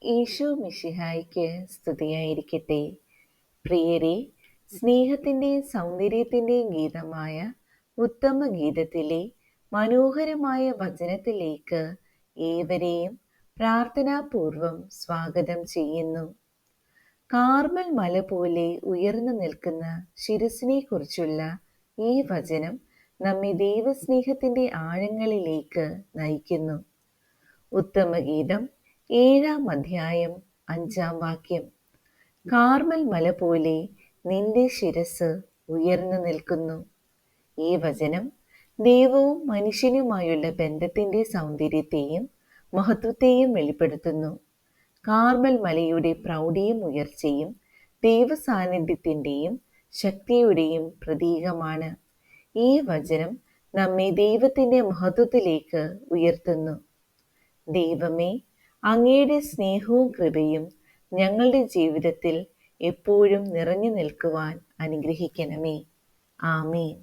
ഈശോ മിശിഹായ്ക്ക് സ്തുതിയായിരിക്കട്ടെ. പ്രിയരെ, സ്നേഹത്തിൻ്റെയും സൗന്ദര്യത്തിൻ്റെയും ഗീതമായ ഉത്തമ ഗീതത്തിലെ മനോഹരമായ വചനത്തിലേക്ക് ഏവരെയും പ്രാർത്ഥനാപൂർവം സ്വാഗതം ചെയ്യുന്നു. കാർമൽ മല പോലെ ഉയർന്നു നിൽക്കുന്ന ശിരസിനെ കുറിച്ചുള്ള ഈ വചനം നമ്മെ ദൈവസ്നേഹത്തിൻ്റെ ആഴങ്ങളിലേക്ക് നയിക്കുന്നു. ഉത്തമഗീതം 7-ാം അധ്യായം 5-ാം വാക്യം. കാർമൽ മല പോലെ നിന്റെ ശിരസ് ഉയർന്നു നിൽക്കുന്നു. ഈ വചനം ദൈവവും മനുഷ്യനുമായുള്ള ബന്ധത്തിൻ്റെ സൗന്ദര്യത്തെയും മഹത്വത്തെയും വെളിപ്പെടുത്തുന്നു. കാർമൽ മലയുടെ പ്രൗഢിയും ഉയർച്ചയും ദൈവസാന്നിധ്യത്തിൻ്റെയും ശക്തിയുടെയും പ്രതീകമാണ്. ഈ വചനം നമ്മെ ദൈവത്തിൻ്റെ മഹത്വത്തിലേക്ക് ഉയർത്തുന്നു. ദൈവമേ, അങ്ങയുടെ സ്നേഹവും കൃപയും ഞങ്ങളുടെ ജീവിതത്തിൽ എപ്പോഴും നിറഞ്ഞു നിൽക്കുവാൻ അനുഗ്രഹിക്കണമേ. ആമേൻ.